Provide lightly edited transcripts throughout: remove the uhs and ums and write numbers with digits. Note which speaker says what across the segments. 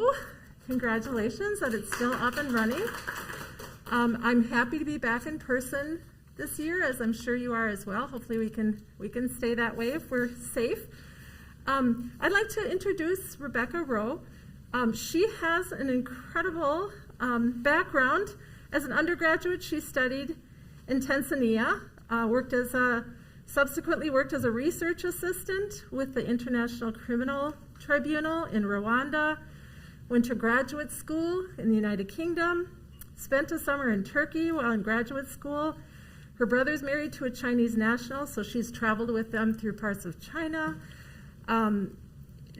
Speaker 1: Rowe. Congratulations that it's still up and running. I'm happy to be back in person this year, as I'm sure you are as well. Hopefully we can stay that way if we're safe. I'd like to introduce Rebecca Rowe. She has an incredible background. As an undergraduate, she studied in Tanzania, subsequently worked as a research assistant with the International Criminal Tribunal in Rwanda, went to graduate school in the United Kingdom, spent a summer in Turkey while in graduate school. Her brother's married to a Chinese national, so she's traveled with them through parts of China.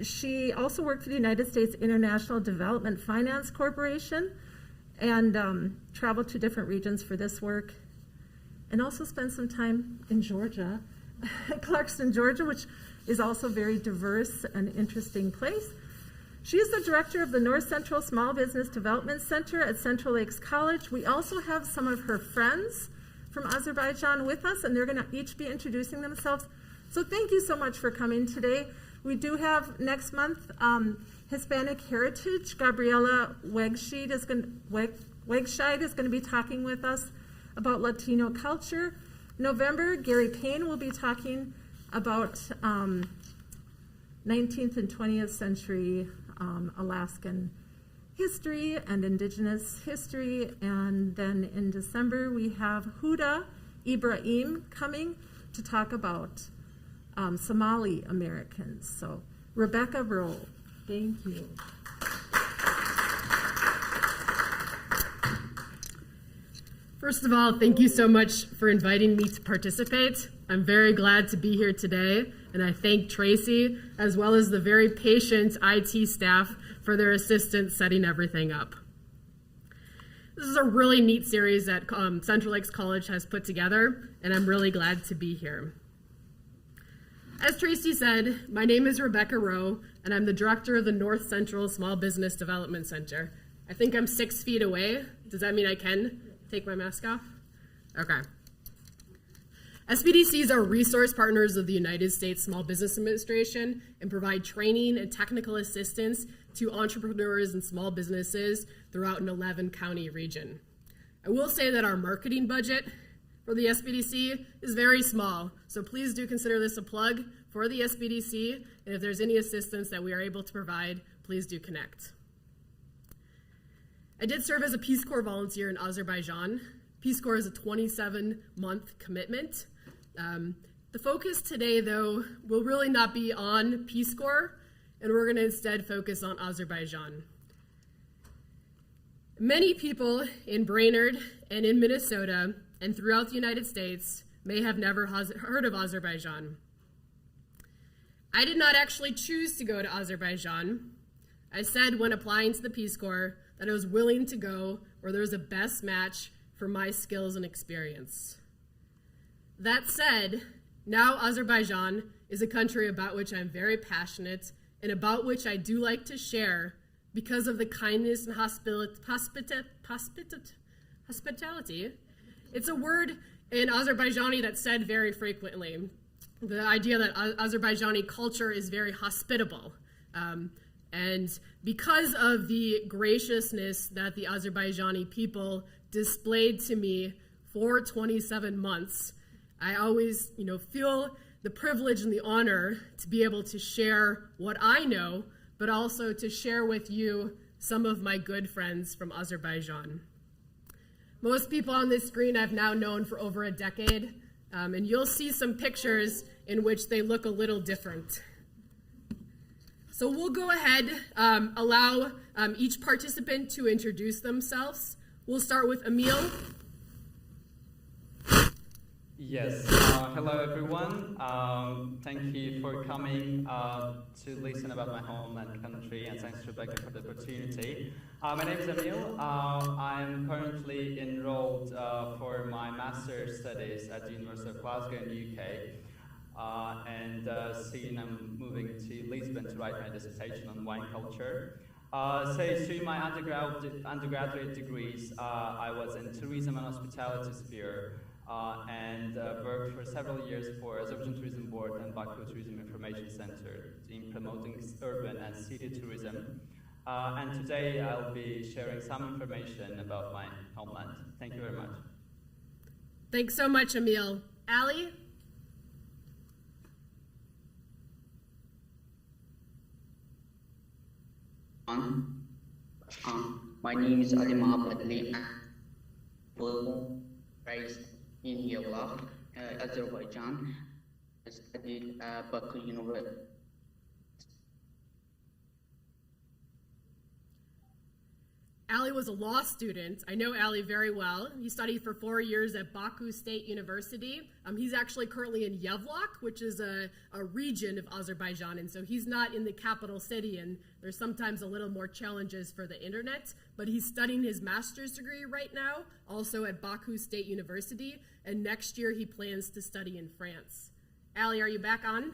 Speaker 1: She also worked for the United States International Development Finance Corporation and traveled to different regions for this work, and also spent some time in Georgia, Clarkston, Georgia, which is also a very diverse and interesting place. She is the director of the North Central Small Business Development Center at Central Lakes College. We also have some of her friends from Azerbaijan with us, and they're going to each be introducing themselves. So thank you so much for coming today. We do have next month Hispanic Heritage. Gabriela Wegscheid is going to be talking with us about Latino culture. November, Gary Payne will be talking about 19th and 20th century Alaskan history and indigenous history. And then in December, we have Huda Ibrahim coming to talk about Somali Americans. So Rebecca Rowe, thank you.
Speaker 2: First of all, thank you so much for inviting me to participate. I'm very glad to be here today, and I thank Tracy as well as the very patient IT staff for their assistance setting everything up. This is a really neat series that Central Lakes College has put together, and I'm really glad to be here. As Tracy said, my name is Rebecca Rowe, and I'm the director of the North Central Small Business Development Center. I think I'm 6 feet away. Does that mean I can take my mask off? Okay. SBDCs are resource partners of the United States Small Business Administration and provide training and technical assistance to entrepreneurs and small businesses throughout an 11-county region. I will say that our marketing budget for the SBDC is very small, so please do consider this a plug for the SBDC, and if there's any assistance that we are able to provide, please do connect. I did serve as a Peace Corps volunteer in Azerbaijan. Peace Corps is a 27-month commitment. The focus today, though, will really not be on Peace Corps, and we're going to instead focus on Azerbaijan. Many people in Brainerd and in Minnesota and throughout the United States may have never heard of Azerbaijan. I did not actually choose to go to Azerbaijan. I said when applying to the Peace Corps that I was willing to go where there was a best match for my skills and experience. That said, now Azerbaijan is a country about which I'm very passionate and about which I do like to share because of the kindness and hospitality. It's a word in Azerbaijani that's said very frequently. The idea that Azerbaijani culture is very hospitable. And because of the graciousness that the Azerbaijani people displayed to me for 27 months, I always, feel the privilege and the honor to be able to share what I know, but also to share with you some of my good friends from Azerbaijan. Most people on this screen I've now known for over a decade, and you'll see some pictures in which they look a little different. So we'll go ahead, allow each participant to introduce themselves. We'll start with Emil.
Speaker 3: Yes, hello everyone. Thank you for coming to listen about my homeland country, and thanks Rebecca for the opportunity. My name is Emil. I'm currently enrolled for my master's studies at the University of Glasgow in the UK. And soon I'm moving to Lisbon to write my dissertation on wine culture. So through my undergraduate degrees, I was in tourism and hospitality sphere and worked for several years for Azerbaijan Tourism Board and Baku Tourism Information Center in promoting urban and city tourism. And today I'll be sharing some information about my homeland. Thank you very much.
Speaker 2: Thanks so much, Emil. Ali?
Speaker 4: My name is Ali Mahabadli. I'm raised in Yevlax, Azerbaijan. I studied at Baku University.
Speaker 2: Ali was a law student. I know Ali very well. He studied for 4 years at Baku State University. He's actually currently in Yevlax, which is a region of Azerbaijan, and so he's not in the capital city, and there's sometimes a little more challenges for the internet, but he's studying his master's degree right now, also at Baku State University, and next year he plans to study in France. Ali, are you back on?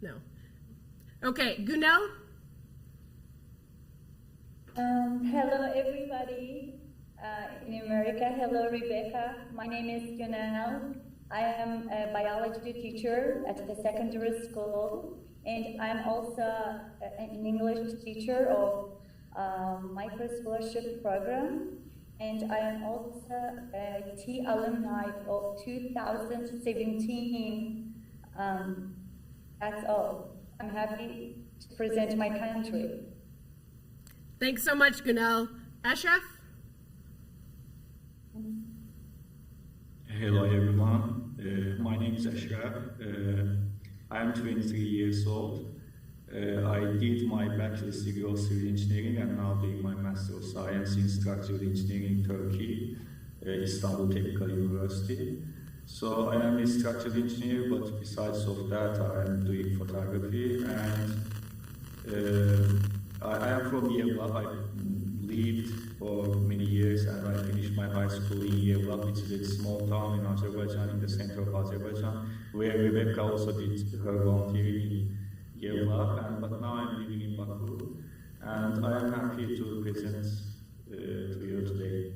Speaker 2: No. Okay, Gunel?
Speaker 5: Hello, everybody in America. Hello, Rebecca. My name is Yunel. I am a biology teacher at the secondary school, and I'm also an English teacher of micro scholarship program, and I am also a T alumni of 2017. That's all. I'm happy to present my country.
Speaker 2: Thanks so much, Gunel. Ashraf?
Speaker 6: Hello everyone, my name is Ashraf. I am 23 years old. I did my bachelor's degree of civil engineering and now doing my master of science in structural engineering in Turkey, Istanbul Technical University. So I am a structural engineer, but besides of that I am doing photography, and I am from Yevlax. I lived for many years and I finished my high school in Yevlax, which is a small town in Azerbaijan, in the center of Azerbaijan, where Rebecca also did her volunteering in Yevlax, but now I'm living in Baku, and I am happy to present to you today.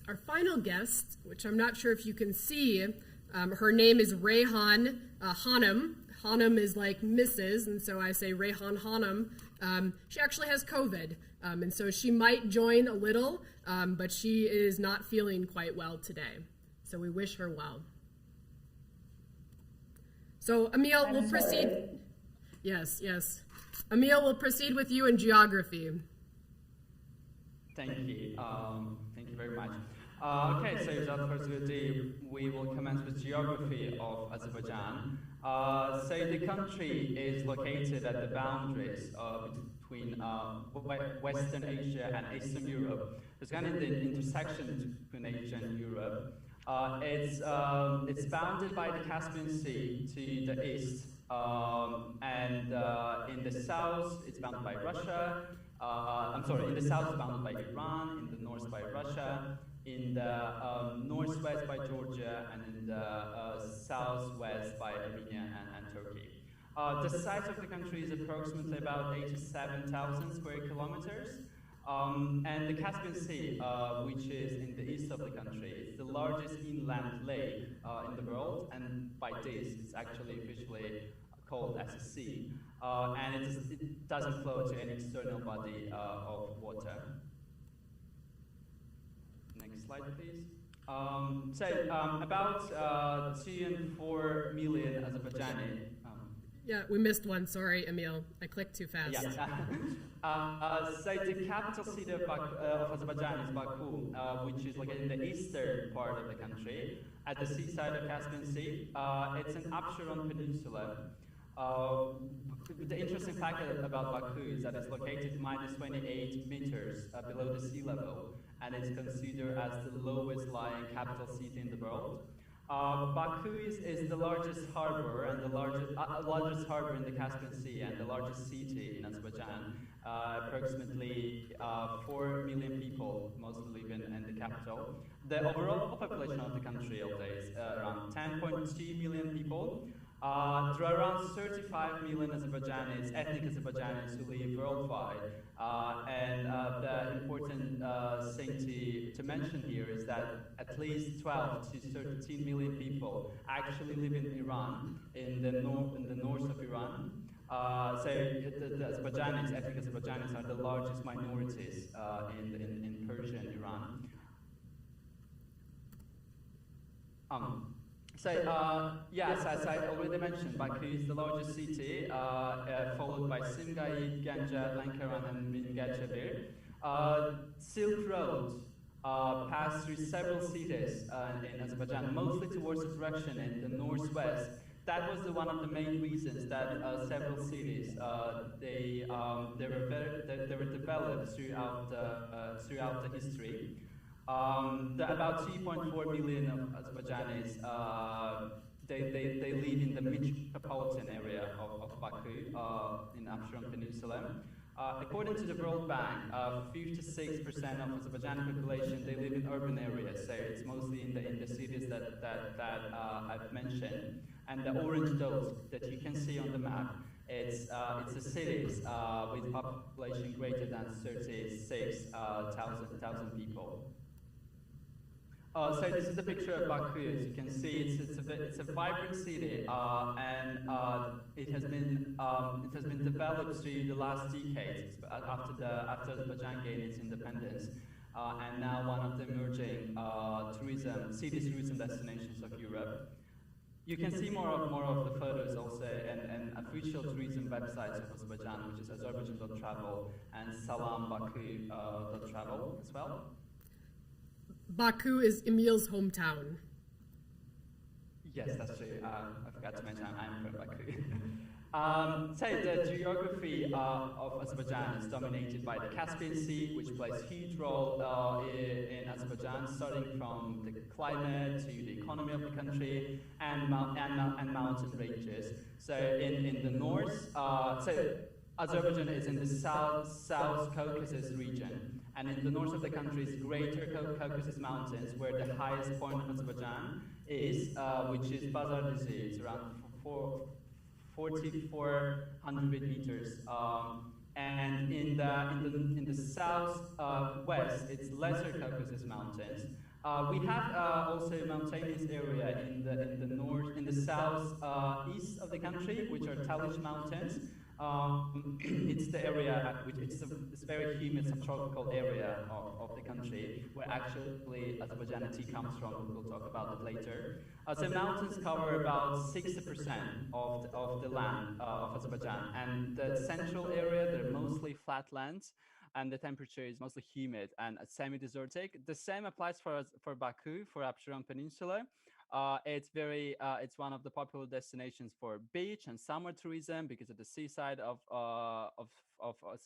Speaker 2: Our final guest, which I'm not sure if you can see, her name is Reyhan Hanım. Hanım is like Mrs., and so I say Reyhan Hanım. She actually has COVID, and so she might join a little, but she is not feeling quite well today. So we wish her well. So Emil will proceed. Yes, yes. Emil will proceed with you in geography.
Speaker 3: Thank you. Thank you very much. Okay, so without further ado, we will commence with geography of Azerbaijan. So the country is located at the boundaries between Western Asia and Eastern Europe. It's kind of the intersection between Asia and Europe. It's bounded by the Caspian Sea to the east, and in the south it's bounded by Russia. In the south it's bounded by Iran, in the north by Russia, in the northwest by Georgia, and in the southwest by Armenia and Turkey. The size of the country is approximately about 87,000 square kilometers. And the Caspian Sea, which is in the east of the country, is the largest inland lake in the world, and by this it's actually officially called as a sea. And it doesn't flow to any external body of water. Next slide, please. About 2 and 4 million Azerbaijani.
Speaker 2: Yeah, we missed one. Sorry, Emil. I clicked too fast.
Speaker 3: Yeah. So the capital city of Azerbaijan is Baku, which is located in the eastern part of the country, at the seaside of Caspian Sea. It's an Absheron Peninsula. The interesting fact about Baku is that it's located minus 28 meters below the sea level, and it's considered as the lowest lying capital city in the world. Baku is the largest harbor and the largest harbor in the Caspian Sea and the largest city in Azerbaijan. Approximately 4 million people mostly live in the capital. The overall population of the country is around 10.2 million people. There are around 35 million Azerbaijanis, ethnic Azerbaijanis who live worldwide. The important thing to mention here is that at least 12 to 13 million people actually live in Iran, in the north of Iran. The Azerbaijanis, ethnic Azerbaijanis, are the largest minorities in Persia and Iran. Yes, as I already mentioned, Baku is the largest city, followed by Simgayi, Ganja, Lankaran, and Mingachevir. Silk Road passed through several cities in Azerbaijan, mostly towards the direction in the northwest. That was one of the main reasons that several cities they were developed throughout the history. About 2.4 million of Azerbaijanis they live in the metropolitan area of Baku in Absheron Peninsula. According to the World Bank, 56% of Azerbaijani population they live in urban areas, so it's mostly in the cities that I've mentioned. And the orange dots that you can see on the map, it's the cities with population greater than 36,000 people. So this is the picture of Baku. As you can see, it's a vibrant city, and it has been developed through the last decades after Azerbaijan gained its independence, and now one of the emerging city tourism destinations of Europe. You can see more of the photos also and official tourism websites of Azerbaijan, which is Azerbaijan.travel and SalamBaku.travel as well.
Speaker 2: Baku is Emil's hometown.
Speaker 3: Yes, that's true. I forgot to mention I'm from Baku. So the geography of Azerbaijan is dominated by the Caspian Sea, which plays a huge role in Azerbaijan, starting from the climate to the economy of the country and mountain ranges. So in the north, Azerbaijan is in the South Caucasus region, and in the north of the country is Greater Caucasus Mountains, where the highest point of Azerbaijan is, which is Bazardizi. It's around 4,400 meters. And in the southwest, it's Lesser Caucasus Mountains. We have also a mountainous area in the southeast of the country, which are Talish Mountains. It's the area which it's a very humid subtropical area of the country where actually Azerbaijani tea comes from. We'll talk about it later. So mountains cover about 60% of the land of Azerbaijan, and the central area they're mostly flat lands, and the temperature is mostly humid and semi-desertic. The same applies for Baku, for Absheron Peninsula. It's one of the popular destinations for beach and summer tourism because of the seaside of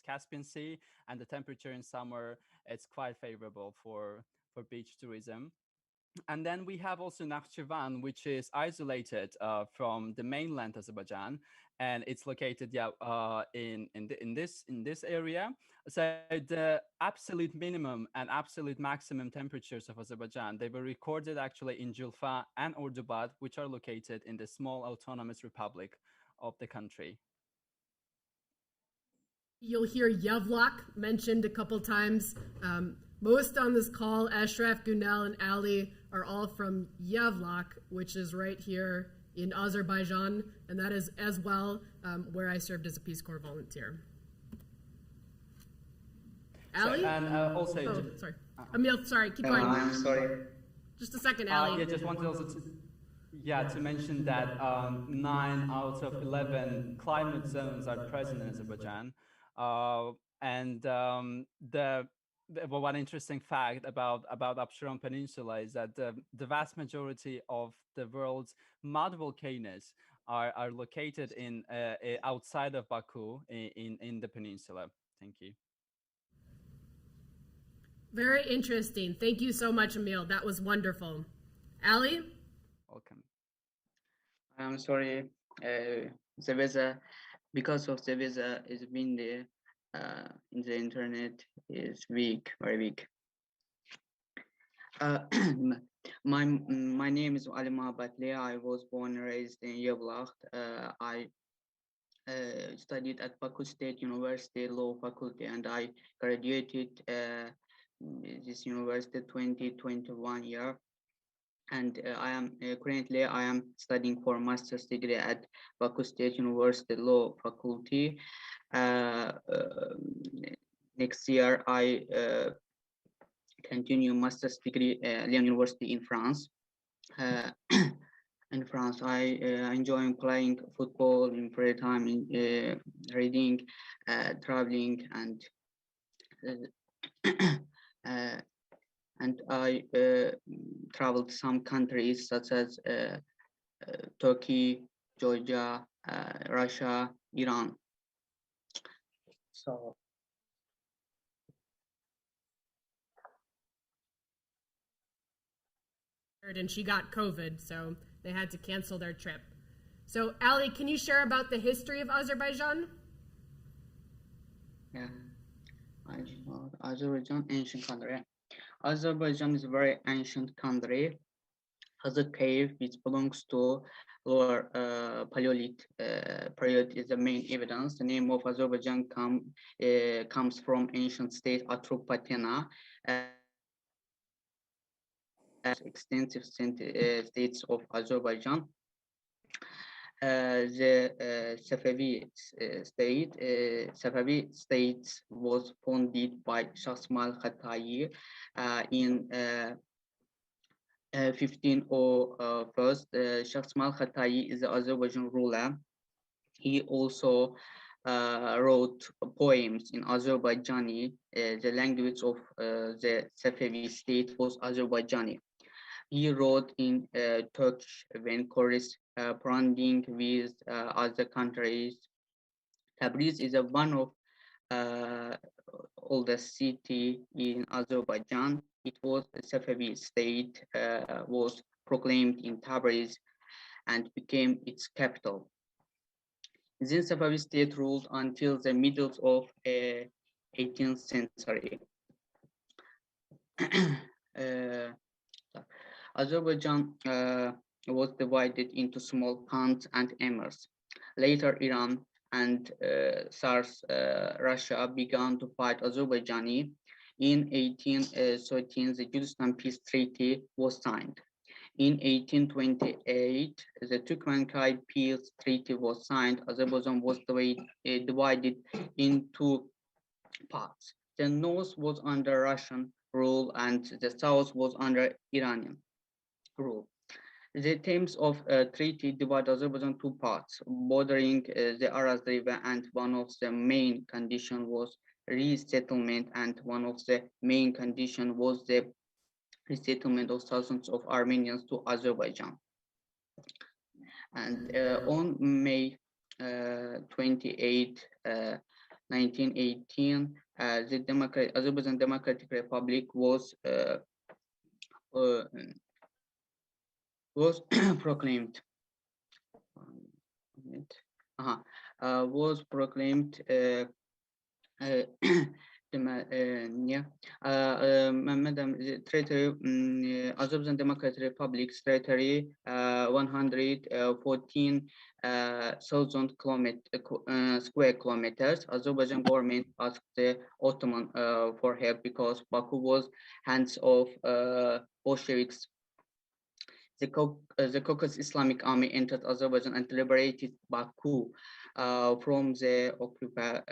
Speaker 3: Caspian Sea, and the temperature in summer it's quite favorable for beach tourism. And then we have also Nakhchivan, which is isolated from the mainland Azerbaijan, and it's located in this area. So the absolute minimum and absolute maximum temperatures of Azerbaijan, they were recorded actually in Julfa and Ordubad, which are located in the small autonomous republic of the country.
Speaker 2: You'll hear Yevlak mentioned a couple times. Most on this call, Ashraf, Gunel, and Ali, are all from Yevlak, which is right here in Azerbaijan, and that is as well where I served as a Peace Corps volunteer. Ali?
Speaker 3: And also...
Speaker 2: sorry. Emil, sorry, keep going.
Speaker 4: I'm sorry.
Speaker 2: Just a second, Ali.
Speaker 3: Just wanted also to mention that 9 out of 11 climate zones are present in Azerbaijan. One interesting fact about Absheron Peninsula is that the vast majority of the world's mud volcanoes are located outside of Baku in the peninsula. Thank you.
Speaker 2: Very interesting. Thank you so much, Emil. That was wonderful. Ali?
Speaker 3: Welcome.
Speaker 4: I'm sorry. The weather, because of the weather, is windy. In the internet is weak, very weak. My name is Alima Batle. I was born and raised in Yevlax. I studied at Baku State University Law Faculty, and I graduated this university 2021 year. And I am currently studying for master's degree at Baku State University Law Faculty. Next year, I continue master's degree at Lyon University in France. In France, I enjoy playing football in free time, reading, traveling, and and I traveled some countries such as Turkey, Georgia, Russia, Iran. So.
Speaker 2: And she got COVID, so they had to cancel their trip. So, Ali, can you share about the history of Azerbaijan?
Speaker 4: Yeah, Azerbaijan, ancient country. Azerbaijan is a very ancient country. Has a cave which belongs to lower Paleolithic period is the main evidence. The name of Azerbaijan comes from ancient state Atropatena. Extensive states of Azerbaijan. The Safavid state was founded by Shahsmal Khatai in 1501. Shahsmal Khatai is the Azerbaijan ruler. He also wrote poems in Azerbaijani. The language of the Safavid state was Azerbaijani. He wrote in Turkish when corresponding with other countries. Tabriz is one of oldest city in Azerbaijan. It was the Safavid state was proclaimed in Tabriz and became its capital. Then Safavid state ruled until the middle of 18th century. Azerbaijan was divided into small khans and emirs. Later, Iran and Tsars Russia began to fight Azerbaijani. In 1813, the Julistan Peace Treaty was signed. In 1828, the Turkmenchai Peace Treaty was signed. Azerbaijan was divided in two parts. The north was under Russian rule and the south was under Iranian rule. The terms of treaty divide Azerbaijan two parts, bordering the Araz River, and one of the main conditions was resettlement, and one of the main conditions was the resettlement of thousands of Armenians to Azerbaijan. And on May 28, 1918, the Azerbaijan Democratic Republic was proclaimed. Was proclaimed. Madam, the territory, Azerbaijan Democratic Republic territory, 114,000 square kilometers. Azerbaijan government asked the Ottoman for help because Baku was hands of Bolsheviks. The Caucasus Islamic Army entered Azerbaijan and liberated Baku from the occupation.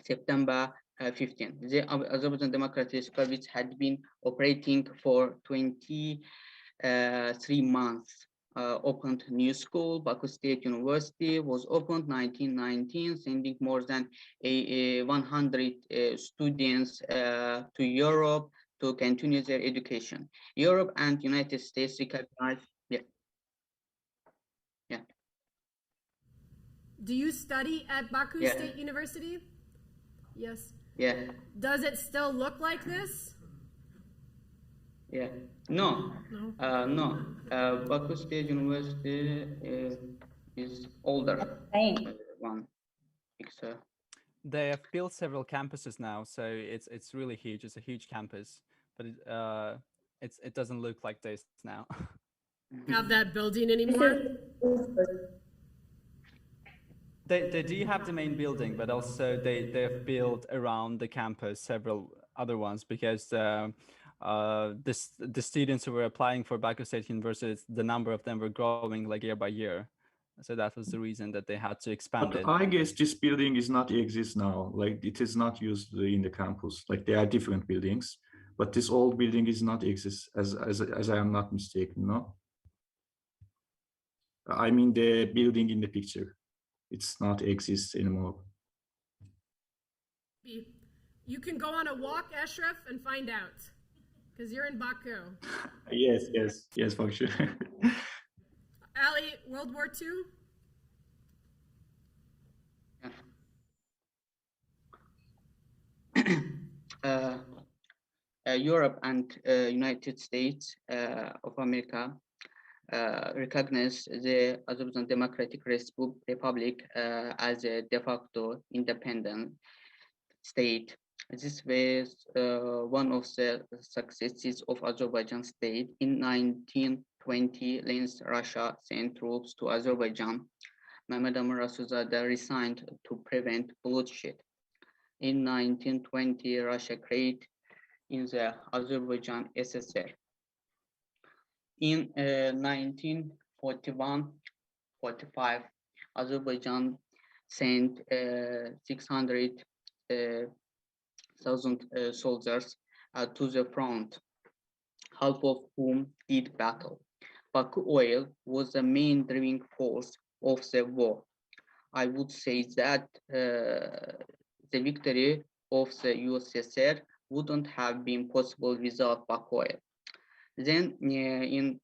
Speaker 4: September 15. The Azerbaijan Democratic Republic had been operating for 23 months. Opened new school, Baku State University was opened 1919, sending more than 100 students to Europe to continue their education. Europe and United States recognized. Yeah.
Speaker 2: Do you study at Baku State University? Yes.
Speaker 4: Yeah.
Speaker 2: Does it still look like this?
Speaker 4: Yeah. No. No. Baku State University is older one.
Speaker 3: They have built several campuses now, so it's really huge. It's a huge campus, but it doesn't look like this now.
Speaker 2: Have that building
Speaker 5: This
Speaker 2: anymore?
Speaker 5: is
Speaker 3: They do have the main building, but also they've built around the campus several other ones because the students who were applying for Baku State University, the number of them were growing like year by year. So that was the reason that they had to expand
Speaker 6: But
Speaker 3: it.
Speaker 6: I guess this building is not exist now. Like it is not used in the campus. Like there are different buildings, but this old building is not exist as I am not mistaken. No, I mean the building in the picture. It's not exist anymore.
Speaker 2: You can go on a walk, Ashraf, and find out, because you're in Baku.
Speaker 6: Yes, for sure.
Speaker 2: Ali, World War II?
Speaker 4: Europe and United States of America recognized the Azerbaijan Democratic Republic as a de facto independent state. This was one of the successes of Azerbaijan state. In 1920, Lenin's Russia sent troops to Azerbaijan. Mehmed Amir Rasulzade resigned to prevent bloodshed. In 1920, Russia created in the Azerbaijan SSR. In 1941-45, Azerbaijan sent 600,000 soldiers to the front, half of whom did battle. Baku oil was the main driving force of the war. I would say that the victory of the USSR wouldn't have been possible without Baku oil. Then in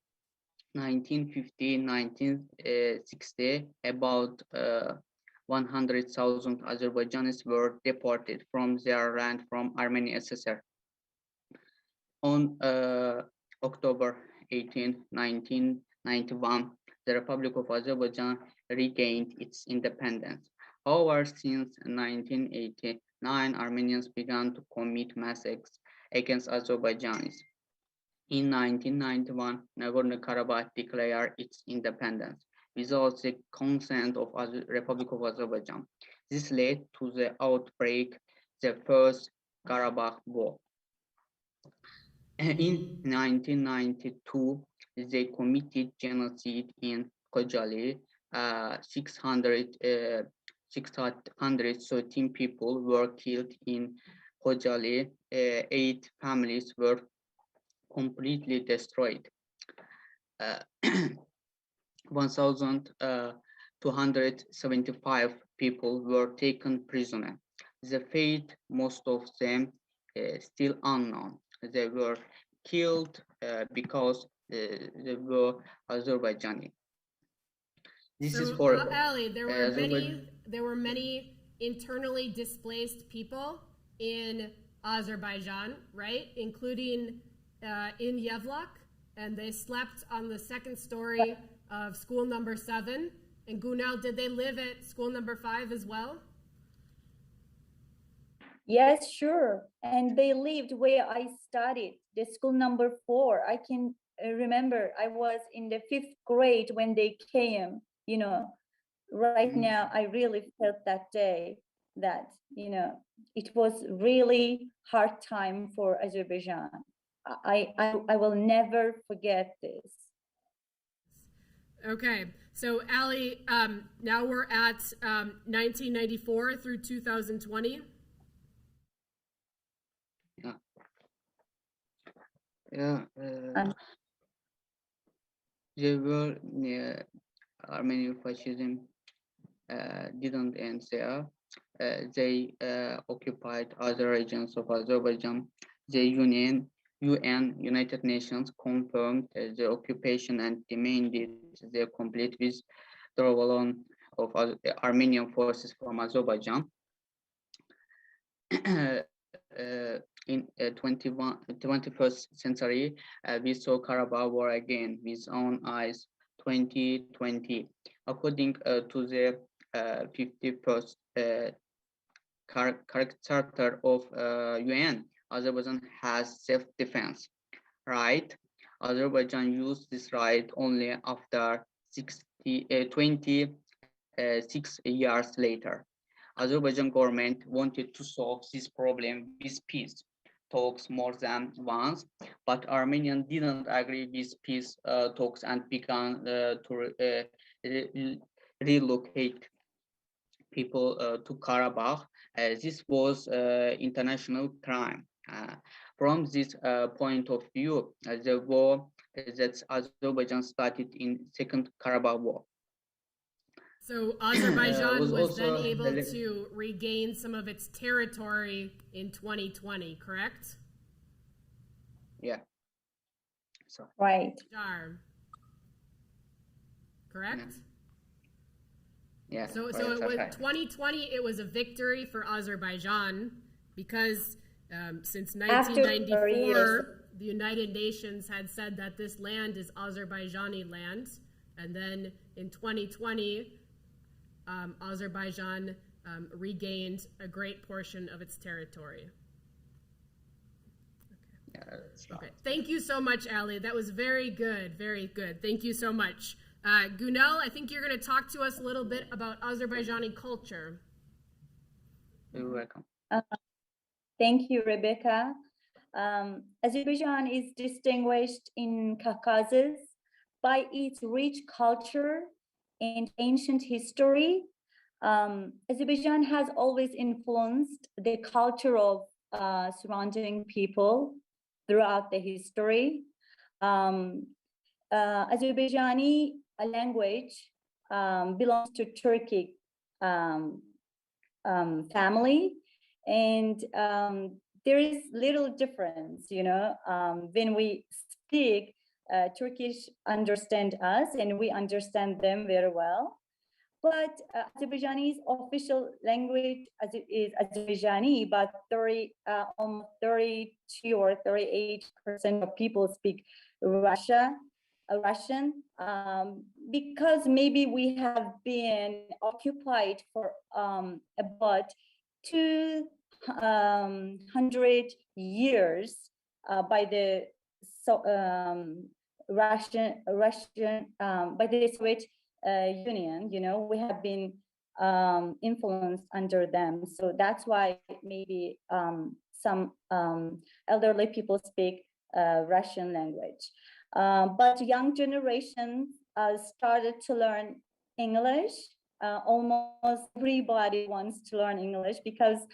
Speaker 4: 1950-1960, about 100,000 Azerbaijanis were deported from their land from Armenian SSR. On October 18, 1991, the Republic of Azerbaijan regained its independence. However, since 1989, Armenians began to commit massacres against Azerbaijanis. In 1991, Nagorno-Karabakh declared its independence without the consent of the Republic of Azerbaijan. This led to the outbreak, the First Karabakh War. In 1992, they committed genocide in Khojaly. 613 people were killed in Khojaly. 8 families were completely destroyed. 1,275 people were taken prisoner. The fate, most of them still unknown. They were killed because they were Azerbaijani. This is horrible.
Speaker 2: Ali, there were many internally displaced people in Azerbaijan, right? Including in Yevlak, and they slept on the second story of school number 7. And Gunal, did they live at school number 5 as well?
Speaker 5: Yes, sure. And they lived where I studied, the school number 4. I can remember I was in the 5th grade when they came, you know. Right now, I really felt that day that, you know, it was really hard time for Azerbaijan. I will never forget this.
Speaker 2: Okay, so Ali, now we're at 1994 through 2020.
Speaker 4: They were Armenian fascism didn't end there. They occupied other regions of Azerbaijan. The United Nations confirmed the occupation and demanded the complete withdrawal of Armenian forces from Azerbaijan. In 21st century, we saw Karabakh war again with own eyes. 2020, according to the 51st Charter of UN, Azerbaijan has self-defense. right. Azerbaijan used this right only after 26 years later. Azerbaijan government wanted to solve this problem with peace talks more than once, but Armenian didn't agree with peace talks and began to relocate people to Karabakh. This was international crime. From this point of view, the war that Azerbaijan started in Second Karabakh War
Speaker 2: So Azerbaijan
Speaker 4: was
Speaker 2: was then
Speaker 4: also
Speaker 2: able to regain some of its territory in 2020, correct?
Speaker 4: yeah. So
Speaker 5: Right.
Speaker 2: Jar. Correct?
Speaker 4: yeah.
Speaker 2: So
Speaker 4: correct,
Speaker 2: it was
Speaker 4: okay.
Speaker 2: 2020. It was a victory for Azerbaijan because since
Speaker 5: After
Speaker 2: 1994, the United Nations had said that this land is Azerbaijani land, and then in 2020, Azerbaijan regained a great portion of its territory.
Speaker 4: Yeah, that's right.
Speaker 2: Okay, thank you so much, Ali. That was very good, very good. Thank you so much. Gunel, I think you're going to talk to us a little bit about Azerbaijani culture.
Speaker 4: You're welcome.
Speaker 5: Thank you, Rebecca. Azerbaijan is distinguished in Caucasus by its rich culture and ancient history. Azerbaijan has always influenced the culture of surrounding people throughout the history. Azerbaijani language belongs to Turkic family, and there is little difference, when we speak Turkish understand us and we understand them very well. But Azerbaijani's official language is Azerbaijani, but almost 32 or 38% of people speak Russian, because maybe we have been occupied for about 200 years by the Russian by the Soviet Union. We have been influenced under them, so that's why maybe some elderly people speak Russian language. But young generations started to learn English. Almost everybody wants to learn English because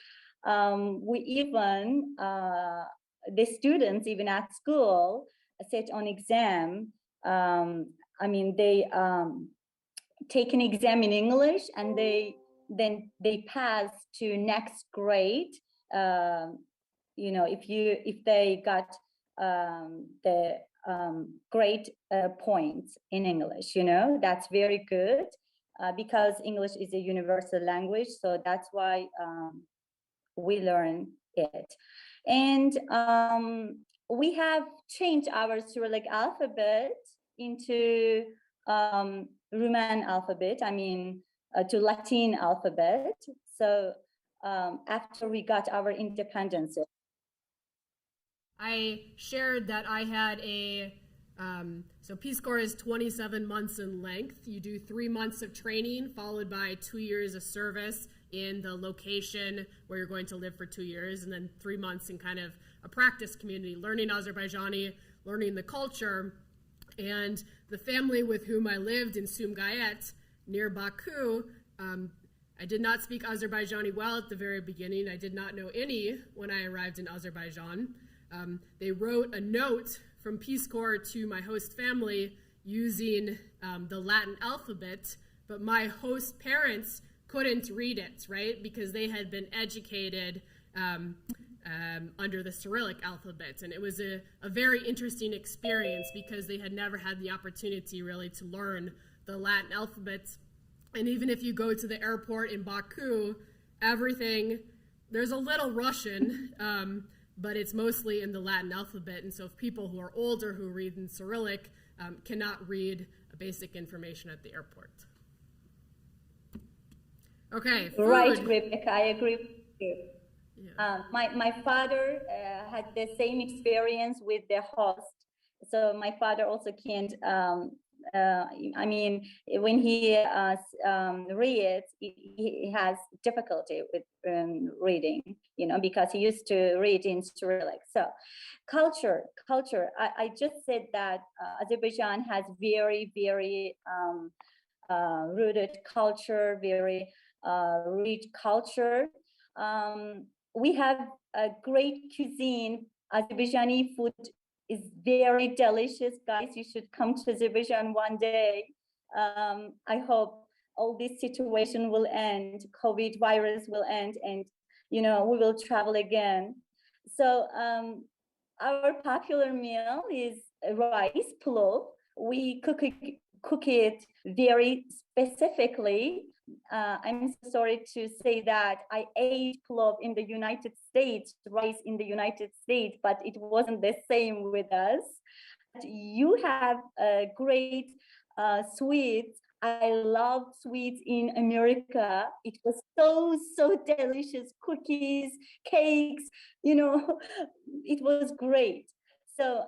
Speaker 5: we even, the students, even at school, sit on exam. They take an exam in English and then they pass to next grade. If they got the great points in English, that's very good because English is a universal language. So that's why we learn it. And we have changed our Cyrillic alphabet into Roman alphabet, to Latin alphabet. So after we got our independence.
Speaker 2: I shared that I had so Peace Corps is 27 months in length. You do 3 months of training followed by 2 years of service in the location where you're going to live for 2 years, and then 3 months in kind of a practice community, learning Azerbaijani, learning the culture. And the family with whom I lived in Sumgayet near Baku, I did not speak Azerbaijani well at the very beginning. I did not know any when I arrived in Azerbaijan. They wrote a note from Peace Corps to my host family using the Latin alphabet, but my host parents couldn't read it, right? Because they had been educated under the Cyrillic alphabet. And it was a very interesting experience because they had never had the opportunity really to learn the Latin alphabet. And even if you go to the airport in Baku, there's a little Russian, but it's mostly in the Latin alphabet. And so if people who are older who read in Cyrillic cannot read basic information at the airport. Okay, food.
Speaker 5: Right, Rebecca, I agree with you. My father had the same experience with the host. So my father also can't, I mean, when he reads, he has difficulty with reading, you know, because he used to read in Cyrillic. So culture, I just said that Azerbaijan has very, very rooted culture, very rich culture. We have a great cuisine. Azerbaijani food is very delicious, guys. You should come to Azerbaijan one day. I hope all this situation will end, COVID virus will end, and you know we will travel again. So our popular meal is rice pulov. We cook it very specifically. I'm so sorry to say that I ate pulov in the United States, rice in the United States, but it wasn't the same with us. You have great sweets. I love sweets in America. It was so delicious. Cookies, cakes, you know, it was great. So,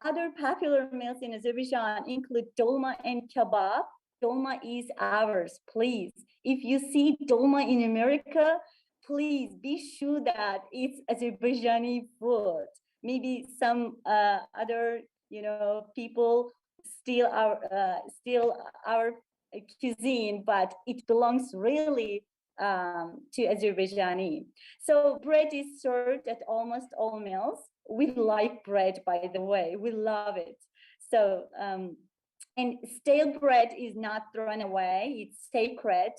Speaker 5: other popular meals in Azerbaijan include dolma and kebab. Dolma is ours, please. If you see dolma in America, please be sure that it's Azerbaijani food. Maybe some other, you know, people steal our cuisine, but it belongs really to Azerbaijani. So bread is served at almost all meals. We like bread, by the way. We love it. So and stale bread is not thrown away. It's sacred.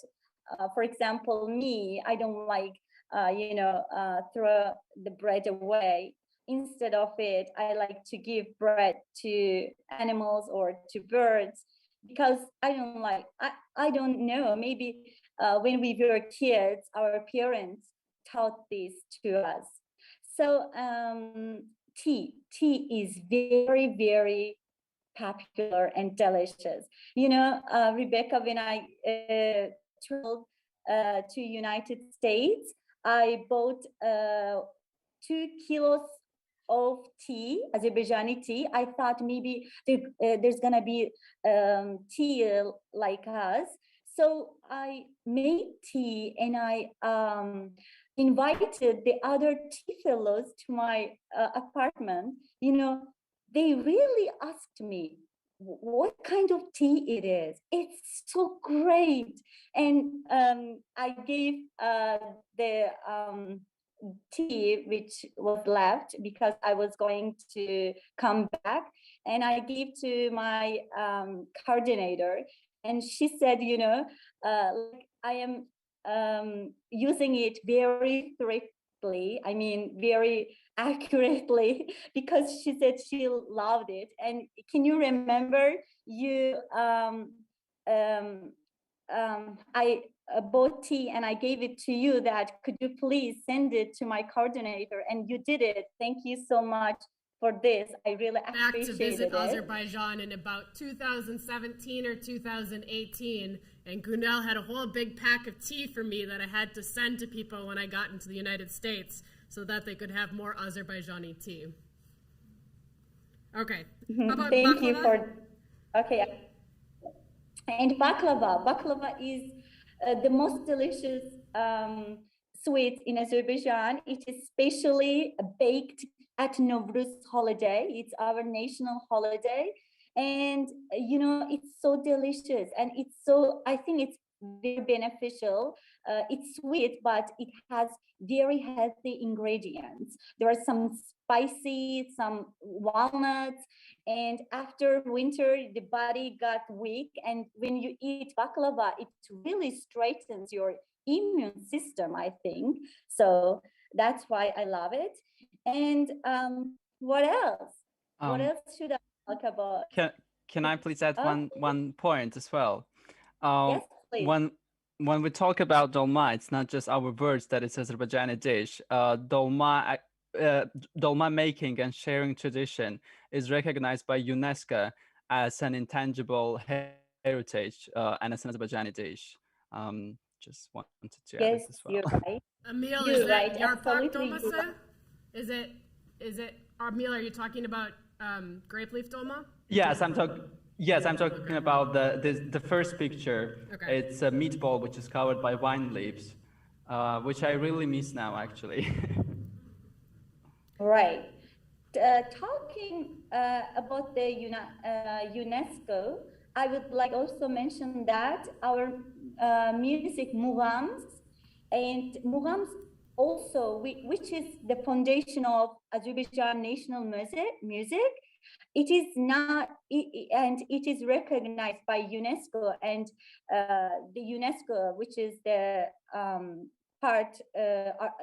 Speaker 5: For example, me, I don't like, throw the bread away. Instead of it, I like to give bread to animals or to birds because I don't know, maybe when we were kids, our parents taught this to us. So tea is very, very popular and delicious. You know, Rebecca, when I traveled to United States, I bought 2 kilos of tea, Azerbaijani tea. I thought maybe there's gonna be tea like us. So I made tea and I invited the other tea fellows to my apartment. You know, they really asked me what kind of tea it is. It's so great. And I gave the tea which was left because I was going to come back, and I gave to my coordinator, and she said, you know, like I am using it very thrifty, I mean very accurately, because she said she loved it. And can you remember you I bought tea and I gave it to you that could you please send it to my coordinator, and you did it. Thank you so much for this. I really
Speaker 2: Back to
Speaker 5: appreciated
Speaker 2: visit
Speaker 5: it.
Speaker 2: Azerbaijan in about 2017 or 2018, and Gunel had a whole big pack of tea for me that I had to send to people when I got into the United States so that they could have more Azerbaijani tea. Okay. How about
Speaker 5: Thank
Speaker 2: baklava?
Speaker 5: you for, okay. And baklava is the most delicious sweet in Azerbaijan. It is specially baked at Nowruz holiday. It's our national holiday. And, you know, it's so delicious. And it's so, I think it's very beneficial. It's sweet, but it has very healthy ingredients. There are some spicy, some walnuts, and after winter, the body got weak. And when you eat baklava, it really straightens your immune system, I think. So that's why I love it. And what else? What else should I talk about?
Speaker 3: Can I please add one point as well?
Speaker 5: Yes, please.
Speaker 3: When we talk about dolma, it's not just our words that it's Azerbaijani dish. Dolma making and sharing tradition is recognized by UNESCO as an intangible heritage and as an Azerbaijani dish. Just wanted to add this as well.
Speaker 5: You're right.
Speaker 2: Emil,
Speaker 5: You're
Speaker 2: is that
Speaker 5: right,
Speaker 2: Yarpak
Speaker 5: absolutely.
Speaker 2: dolması? Is it, Emil, are you talking about grape leaf dolma?
Speaker 3: Yes, I'm talking. Yes, I'm talking about the first picture.
Speaker 2: Okay.
Speaker 3: It's a meatball which is covered by wine leaves, which I really miss now, actually.
Speaker 5: Right. Talking about the UNESCO, I would like also mention that our music mugams and mugams also, which is the foundation of Azerbaijan national music. It is not, and it is recognized by UNESCO, and the UNESCO, which is the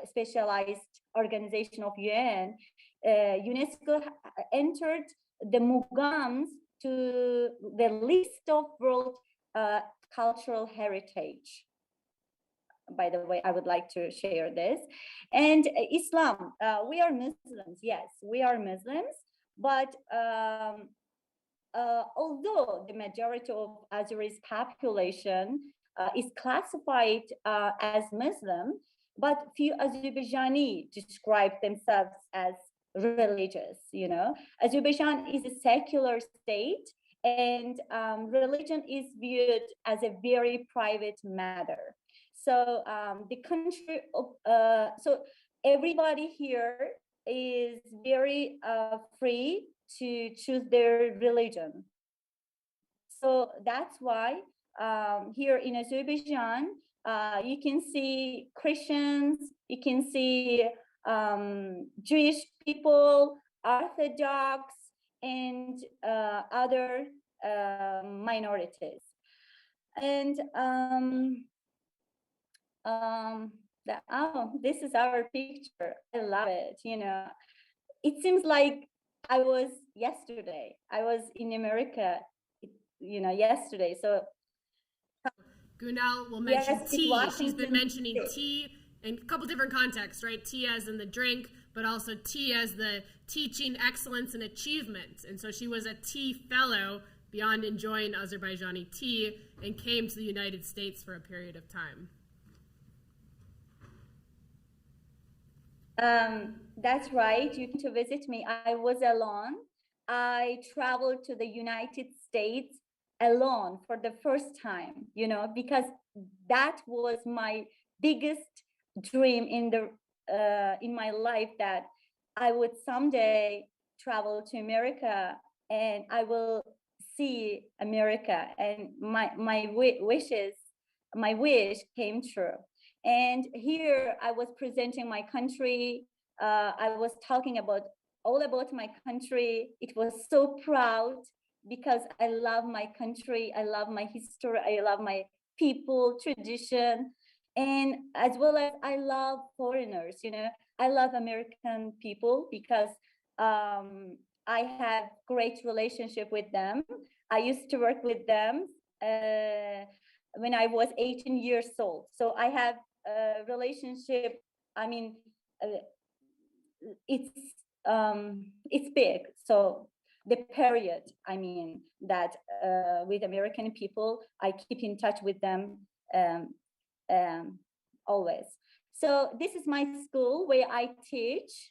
Speaker 5: specialized organization of UN, UNESCO entered the Mugams to the list of world cultural heritage. By the way, I would like to share this. And Islam, we are Muslims, yes, we are Muslims, but although the majority of Azeris population is classified as Muslim, but few Azerbaijani describe themselves as religious. You know, Azerbaijan is a secular state, and religion is viewed as a very private matter. So the country, so everybody here is very free to choose their religion. So that's why here in Azerbaijan, you can see Christians, you can see Jewish people, Orthodox, and other minorities. And this is our picture. I love it. You know, it seems like I was yesterday. I was in America, you know, yesterday. So
Speaker 2: Gunal will mention
Speaker 5: yes,
Speaker 2: tea.
Speaker 5: it's
Speaker 2: She's been
Speaker 5: Washington
Speaker 2: mentioning
Speaker 5: State.
Speaker 2: tea in a couple different contexts, right? Tea as in the drink, but also tea as the teaching excellence and achievement. And so she was a tea fellow beyond enjoying Azerbaijani tea and came to the United States for a period of time.
Speaker 5: That's right. You came to visit me. I was alone. I traveled to the United States alone for the first time, you know, because that was my biggest dream in my life, that I would someday travel to America and I will see America, and my wish came true. And here I was presenting my country. I was talking all about my country. It was so proud because I love my country. I love my history. I love my people, tradition, and as well as I love foreigners. You know, I love American people because I have great relationship with them. I used to work with them when I was 18 years old. So I have a relationship. I mean, it's big. So the period, I mean, that with American people, I keep in touch with them always. So this is my school where I teach.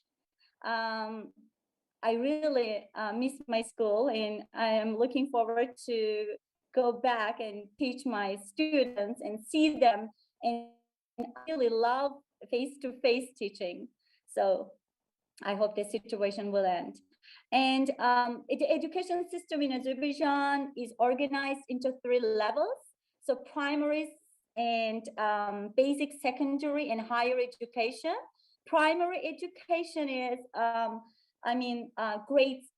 Speaker 5: I really miss my school, and I am looking forward to go back and teach my students and see them. And I really love face-to-face teaching. So I hope the situation will end. And the education system in Azerbaijan is organized into 3 levels. So primary and basic, secondary, and higher education. Primary education is, grades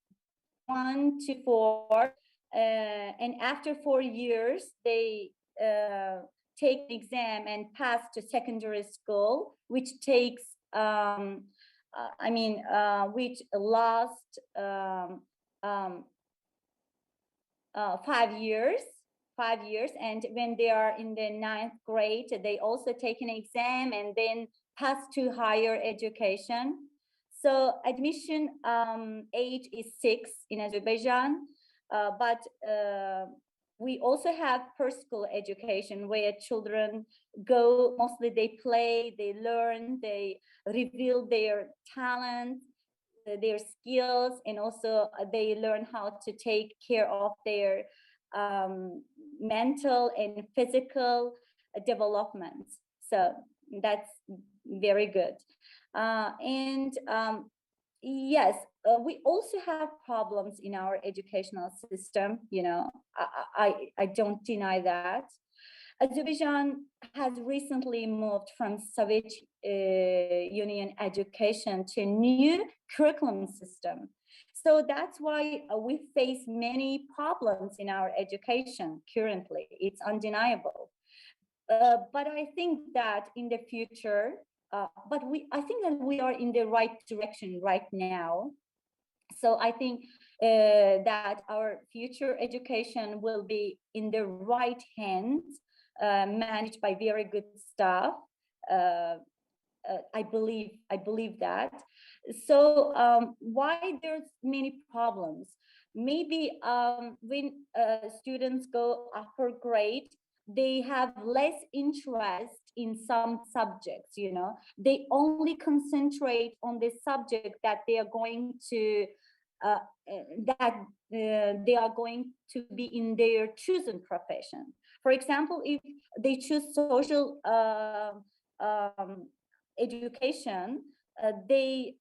Speaker 5: 1 to 4. And after 4 years, they take an exam and pass to secondary school, which takes which last 5 years. 5 years, and when they are in the 9th grade, they also take an exam and then pass to higher education. So admission age is 6 in Azerbaijan, but we also have preschool education where children go, mostly they play, they learn, they reveal their talents, their skills, and also they learn how to take care of their mental and physical development. So that's very good. And yes, we also have problems in our educational system. I don't deny that. Azerbaijan has recently moved from Soviet Union education to a new curriculum system. So that's why we face many problems in our education currently. It's undeniable. But I think that in the future, I think that we are in the right direction right now. So I think that our future education will be in the right hands, managed by very good staff. I believe that. So why there's many problems? Maybe when students go upper grade, they have less interest in some subjects. They only concentrate on the subject that they are going to they are going to be in their chosen profession. For example, if they choose social education, they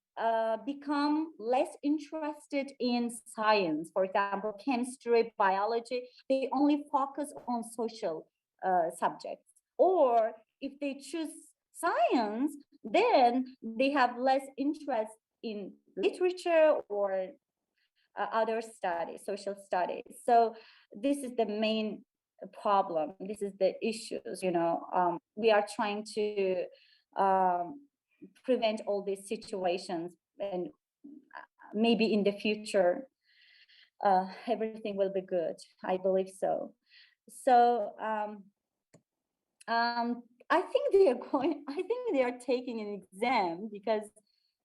Speaker 5: become less interested in science. For example, chemistry, biology, they only focus on social subjects. Or if they choose science, then they have less interest in literature or other studies, social studies. So this is the main problem. This is the issues. We are trying to prevent all these situations, and maybe in the future everything will be good. I believe so. So I think they are taking an exam because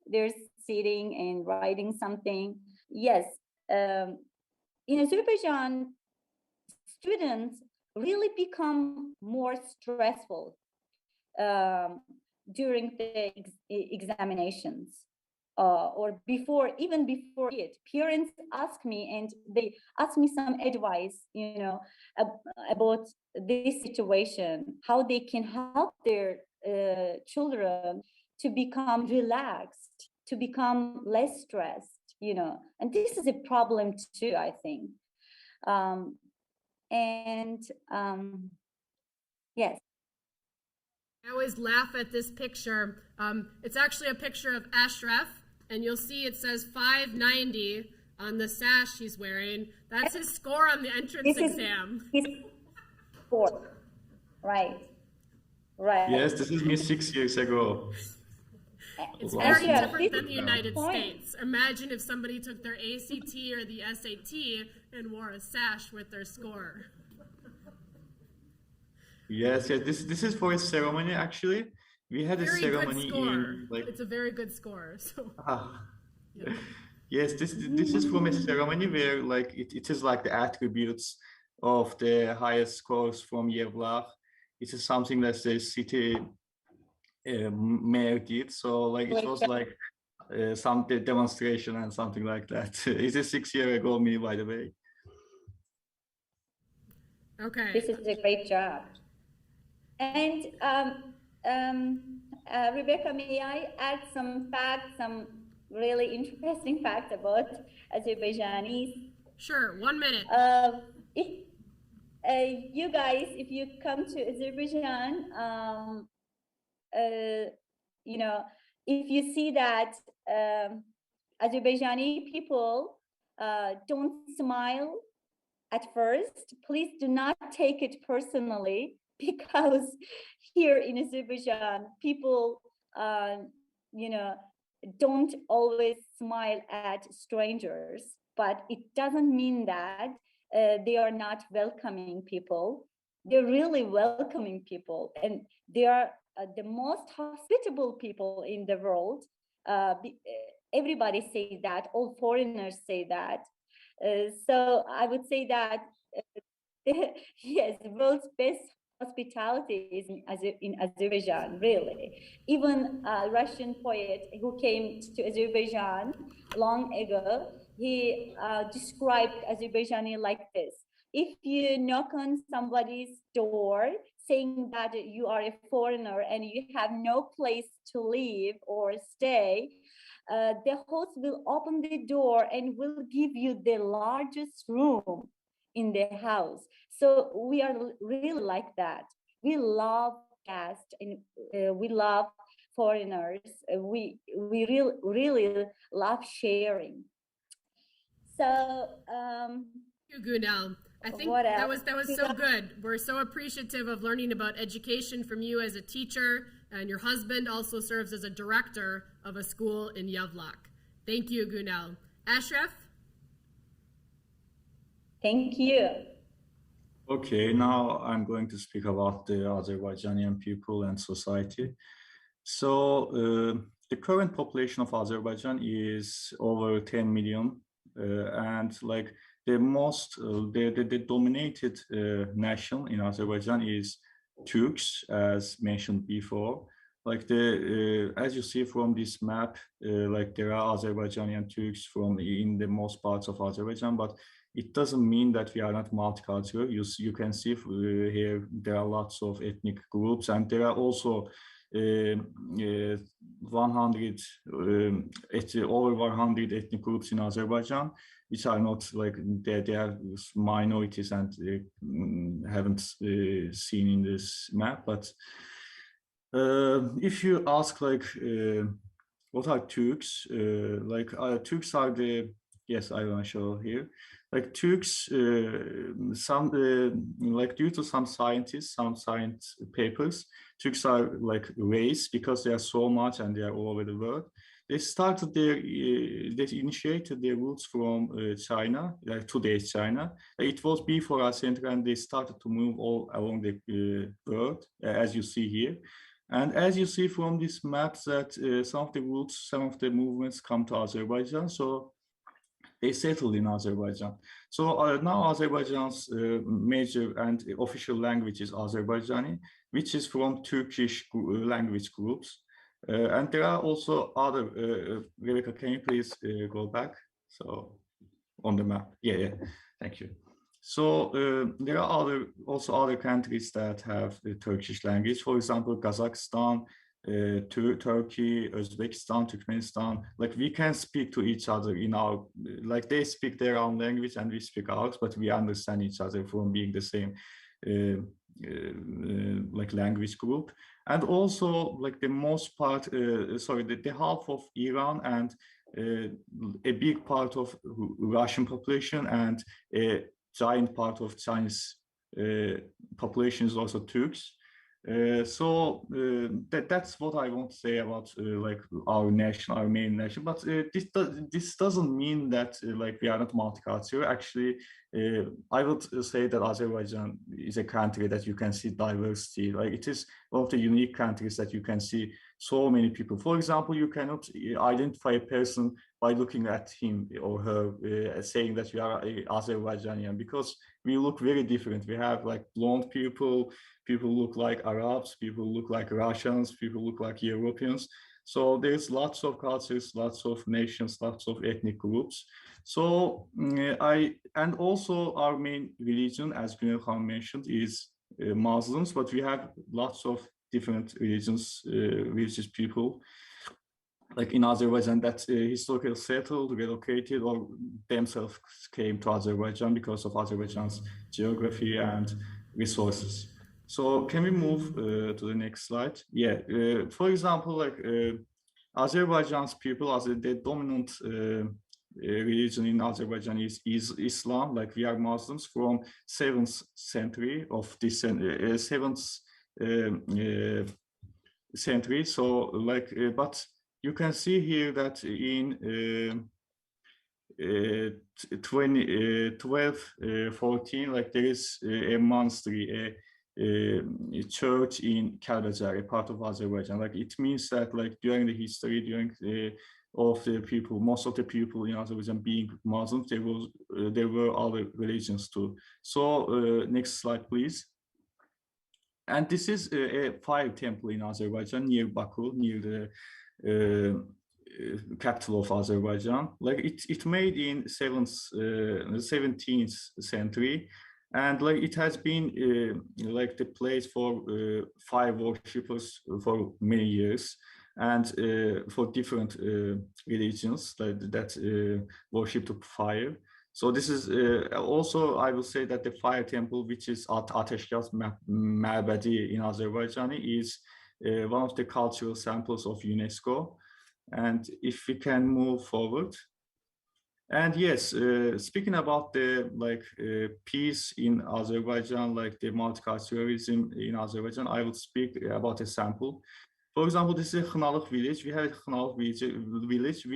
Speaker 5: they're sitting and writing something. Yes, in Azerbaijan, students really become more stressful during the examinations, or even before it. Parents ask me, and they ask me some advice, about this situation, how they can help their children to become relaxed, to become less stressed, and this is a problem too, I think. Yes.
Speaker 2: I always laugh at this picture. It's actually a picture of Ashraf, and you'll see it says 590 on the sash he's wearing. That's his score on the entrance exam.
Speaker 5: His score. Right.
Speaker 6: Yes, this is me 6 years ago.
Speaker 2: It's
Speaker 6: Wow.
Speaker 2: very
Speaker 5: Yeah,
Speaker 2: different than the
Speaker 5: this is
Speaker 2: United
Speaker 5: fine.
Speaker 2: States. Imagine if somebody took their ACT or the SAT and wore a sash with their score.
Speaker 6: Yes, this is for a ceremony actually. We had a
Speaker 2: Very
Speaker 6: ceremony
Speaker 2: good score.
Speaker 6: in like
Speaker 2: It's a very good score. So
Speaker 6: ah,
Speaker 2: yeah.
Speaker 6: yes, this is from a ceremony where like it is like the attributes of the highest scores from Yevlar. It is something that the city mayor did. So like it was like some demonstration and something like that. It is 6 years ago, me by the way.
Speaker 2: Okay.
Speaker 5: This is a great job. And Rebecca, may I add some facts, some really interesting facts about Azerbaijanis?
Speaker 2: Sure, 1 minute.
Speaker 5: If you guys, if you come to Azerbaijan, if you see that Azerbaijani people don't smile at first, please do not take it personally, because here in Azerbaijan, people, don't always smile at strangers, but it doesn't mean that they are not welcoming people. They're really welcoming people, and they are the most hospitable people in the world. Everybody say that, all foreigners say that. So I would say that Yes, the world's best hospitality is in Azerbaijan, really. Even a Russian poet who came to Azerbaijan long ago, he described Azerbaijani like this. If you knock on somebody's door saying that you are a foreigner and you have no place to live or stay, the host will open the door and will give you the largest room in the house. So we are really like that. We love guests and we love foreigners. We really love sharing. So
Speaker 2: Thank you, Gunal. I think
Speaker 5: what
Speaker 2: that
Speaker 5: else?
Speaker 2: was so good. We're so appreciative of learning about education from you as a teacher, and your husband also serves as a director of a school in Yevlak. Thank you, Gunal. Ashraf?
Speaker 5: Thank you.
Speaker 6: Okay, now I'm going to speak about the Azerbaijani people and society. So the current population of Azerbaijan is over 10 million, and like the dominated nation in Azerbaijan is Turks, as mentioned before. Like as you see from this map, like there are Azerbaijani and Turks in the most parts of Azerbaijan, but it doesn't mean that we are not multicultural. You can see here there are lots of ethnic groups, and there are also 100 over 100 ethnic groups in Azerbaijan, which are not like they are minorities and haven't seen in this map. But if you ask like what are Turks, Turks are the yes, I want to show here. Like Turks, some like due to some scientists, some science papers, Turks are like race because they are so much and they are all over the world. They started they initiated their roots from China, like today's China. It was before our center, and they started to move all along the world, as you see here. And as you see from this map, that some of the roots, some of the movements come to Azerbaijan. So they settled in Azerbaijan. So now Azerbaijan's major and official language is Azerbaijani, which is from Turkish language groups. And there are also other, Rebecca, can you please go back? So on the map, yeah, thank you. So there are also other countries that have the Turkish language. For example, Kazakhstan, Turkey, Uzbekistan, Turkmenistan. Like we can speak to each other in our, like they speak their own language and we speak ours, but we understand each other from being the same like language group. And also like the most part, the half of Iran and a big part of Russian population and a giant part of Chinese population is also Turks. That's what I want to say about like our main nation. But this doesn't mean that like we are not multicultural. Actually, I would say that Azerbaijan is a country that you can see diversity. Like it is one of the unique countries that you can see so many people. For example, you cannot identify a person by looking at him or her, saying that you are Azerbaijani, because we look very different. We have like blonde people look like Arabs, people look like Russians, people look like Europeans. So there's lots of cultures, lots of nations, lots of ethnic groups. So and also our main religion, as Günel Khan mentioned, is Muslims, but we have lots of different religions, religious people, like in Azerbaijan, that historically settled, relocated, or themselves came to Azerbaijan because of Azerbaijan's geography and resources. So can we move to the next slide? Yeah, for example, like Azerbaijan's people, as the dominant religion in Azerbaijan is Islam. Like we are Muslims from 7th century of this 7th century. So like, but you can see here that in 1214, like there is a monastery, a church in Karajar, a part of Azerbaijan. Like it means that like during the history, during of the people, most of the people in Azerbaijan being Muslims, there were other religions too. So next slide, please. And this is a fire temple in Azerbaijan near Baku, near the capital of Azerbaijan. Like it made in 17th century, and like it has been like the place for fire worshippers for many years, and for different religions that worship the fire. So this is also, I will say that the fire temple, which is at Ateşkes Mabedi in Azerbaijan, is one of the cultural samples of UNESCO. And if we can move forward. And yes, speaking about the peace in Azerbaijan, like the multiculturalism in Azerbaijan, I will speak about a sample. For example, this is a Khnalik village. We have a Khnalik village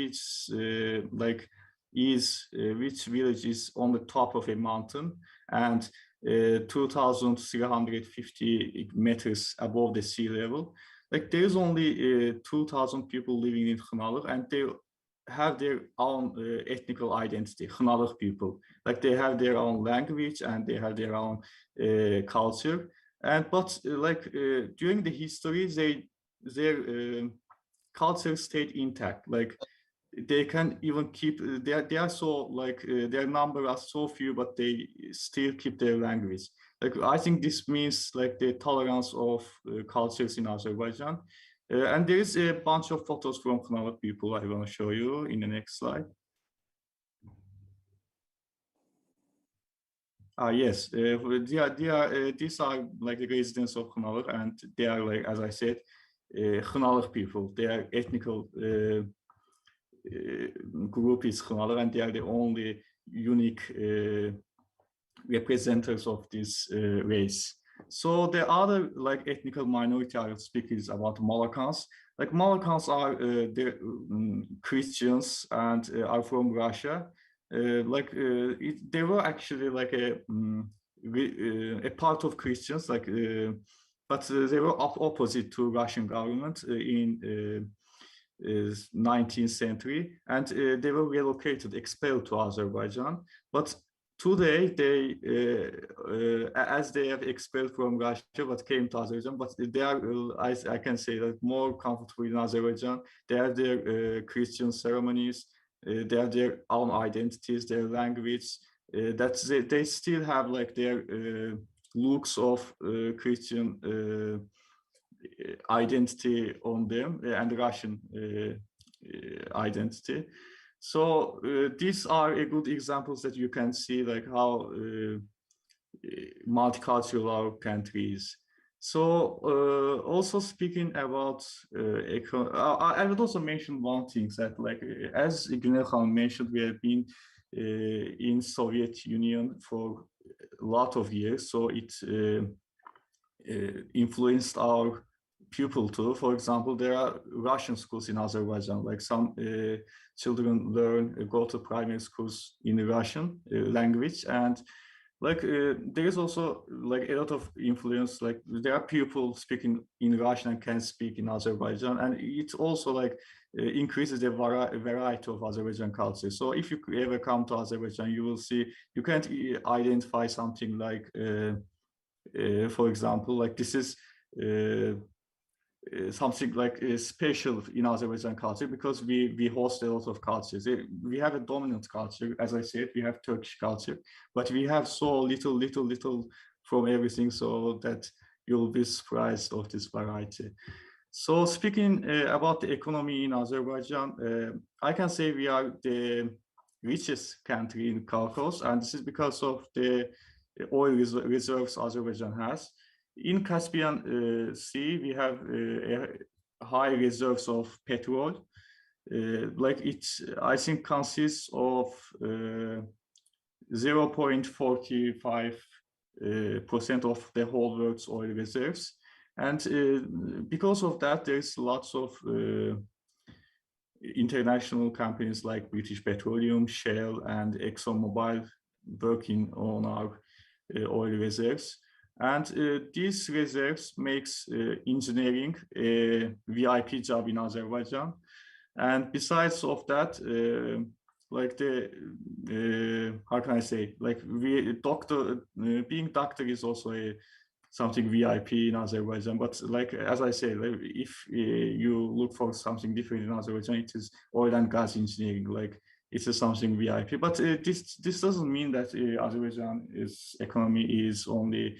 Speaker 6: which village is on the top of a mountain and 2,350 meters above the sea level. Like there's only 2,000 people living in Khnalik, and they have their own ethnical identity, Khnalik people. Like they have their own language and they have their own culture. But during the history, their culture stayed intact. Like they can even keep they are so their number are so few, but they still keep their language. Like I think this means like the tolerance of cultures in Azerbaijan. And there is a bunch of photos from Khnalik people I want to show you in the next slide. Yes, these are like the residents of Khnalik, and they are, like as I said, Khnalik people. They are ethnical group is Khnalik, and they are the only unique representatives of this race. So the other ethnical minority I will speak is about Malakans. Like Malakans are Christians and are from Russia. They were actually a part of Christians, but they were opposite to Russian government in 19th century, and they were relocated, expelled to Azerbaijan. But today, as they have expelled from Russia, but came to Azerbaijan, but they are, I can say that more comfortable in Azerbaijan. They have their Christian ceremonies, they have their own identities, their language. They still have their looks of Christian identity on them and Russian identity. So these are a good examples that you can see how multicultural our country is. So also speaking about, I would also mention one thing that as Günel Khan mentioned, we have been in Soviet Union for a lot of years, so it influenced our pupil too. For example, there are Russian schools in Azerbaijan, some children go to primary schools in the Russian language, and there is also a lot of influence. There are people speaking in Russian and can speak in Azerbaijan, and it also increases the variety of Azerbaijan culture. So if you ever come to Azerbaijan, you will see you can't identify something for example, this is something special in Azerbaijan culture, because we host a lot of cultures. We have a dominant culture, as I said, we have Turkish culture, but we have so little from everything, so that you'll be surprised of this variety. So speaking about the economy in Azerbaijan, I can say we are the richest country in Caucasus, and this is because of the oil reserves Azerbaijan has. In Caspian Sea, we have high reserves of petrol. I think consists of 0.45% of the whole world's oil reserves. And because of that, there's lots of international companies like British Petroleum, Shell, and ExxonMobil working on our oil reserves. And these reserves makes engineering a VIP job in Azerbaijan. And besides of that, like the how can I say, like being doctor is also something VIP in Azerbaijan. But like as I say, like, if you look for something different in Azerbaijan, it is oil and gas engineering. Like it is something VIP. But this doesn't mean that Azerbaijan's economy is only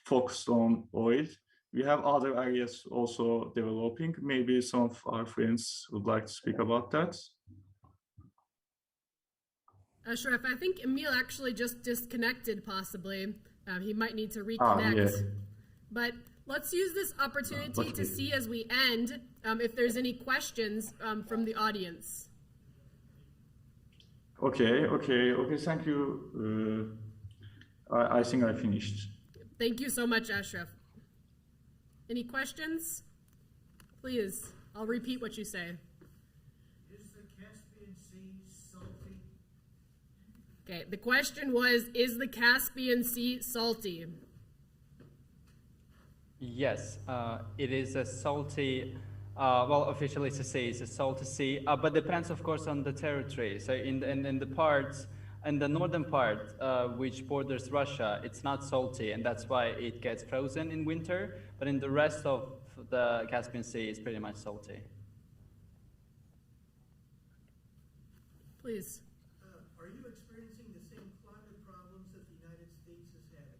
Speaker 6: focused on oil. We have other areas also developing. Maybe some of our friends would like to speak about that.
Speaker 2: Ashraf, I think Emil actually just disconnected, possibly. He might need to reconnect.
Speaker 6: Yeah.
Speaker 2: But let's use this opportunity to see as we end if there's any questions from the audience.
Speaker 6: Okay. Thank you. I think I finished.
Speaker 2: Thank you so much, Ashraf. Any questions? Please, I'll repeat what you say.
Speaker 7: Is the Caspian Sea salty?
Speaker 2: Okay, the question was, is the Caspian Sea salty?
Speaker 3: Yes, it is a salty, well, officially it's a sea, it's a salty sea, but depends, of course, on the territory. So in the northern part, which borders Russia, it's not salty, and that's why it gets frozen in winter, but in the rest of the Caspian Sea, it's pretty much salty.
Speaker 2: Please.
Speaker 7: Are you experiencing the same climate problems that the United States is having?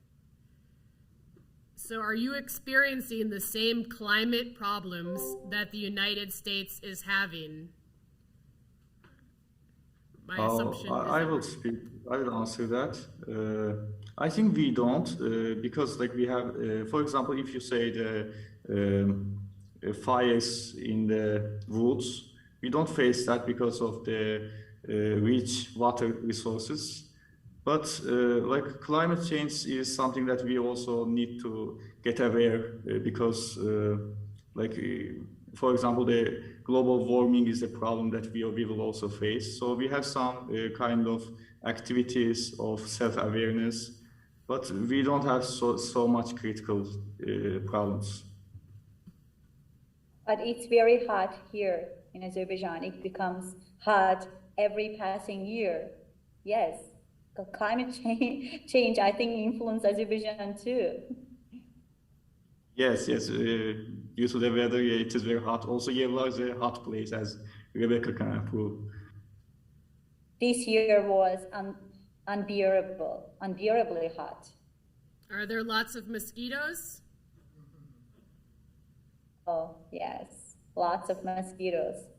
Speaker 2: So are you experiencing the same climate problems that the United States is having? My assumption is
Speaker 6: I will speak. I will answer that. I think we don't, because like we have, for example, if you say the fires in the woods, we don't face that because of the rich water resources. But like climate change is something that we also need to get aware, because for example, the global warming is a problem that we will also face. So we have some kind of activities of self-awareness, but we don't have so much critical problems.
Speaker 5: But it's very hot here in Azerbaijan. It becomes hot every passing year. Yes, the climate change I think influences Azerbaijan too.
Speaker 6: Yes. Due to the weather, yeah, it is very hot. Also, Yevlar is a hot place, as Rebecca can approve.
Speaker 5: This year was unbearably hot.
Speaker 2: Are there lots of mosquitoes?
Speaker 5: Oh, yes, lots of mosquitoes.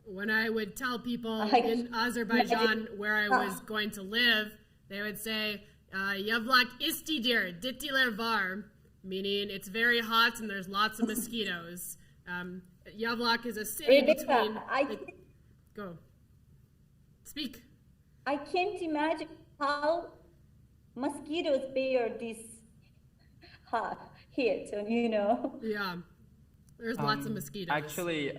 Speaker 2: When I would tell people in Azerbaijan where I was going to live, they would say, Yevlak istidir, ditiler var, meaning it's very hot and there's lots of mosquitoes. Yevlak is a city between... Go. Speak.
Speaker 5: I can't imagine how mosquitoes bear this hot heat, you know?
Speaker 2: Yeah, there's lots of mosquitoes.
Speaker 3: Actually,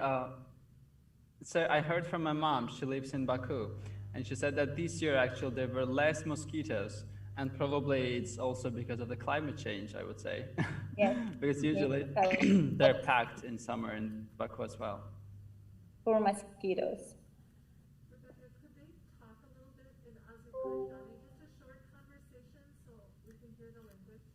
Speaker 3: so I heard from my mom, she lives in Baku, and she said that this year actually there were less mosquitoes, and probably it's also because of the climate change, I would say.
Speaker 5: Yes.
Speaker 3: Because usually they're packed in summer in Baku as well.
Speaker 5: For mosquitoes.
Speaker 1: Rebecca, could they talk a little bit in Azerbaijani? Just a short conversation so we can hear the language.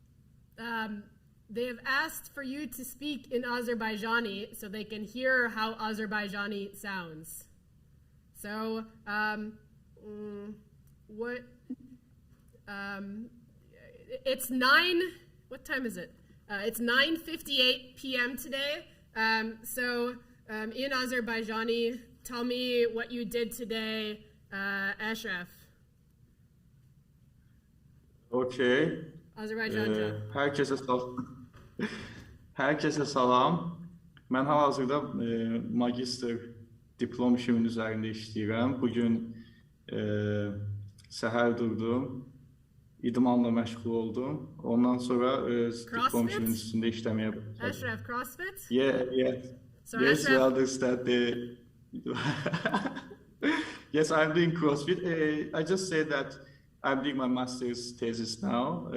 Speaker 2: They have asked for you to speak in Azerbaijani so they can hear how Azerbaijani sounds. So, it's what time is it? It's 9:58 p.m. today. In Azerbaijani, tell me what you did today, Ashraf.
Speaker 6: Okay.
Speaker 2: Azerbaycanca.
Speaker 6: Herkese salam. Mən hal-hazırda magister diplom işimin üzərində işləyirəm. Bugün səhər durdum, idmanla məşğul oldum. Ondan sonra diplom işimin üstündə işləməyə başladım.
Speaker 2: Ashraf, CrossFit?
Speaker 6: Yeah.
Speaker 2: So
Speaker 6: yes,
Speaker 2: Ashraf...
Speaker 6: we understand Yes, I'm doing CrossFit. I just said that I'm doing my master's thesis now.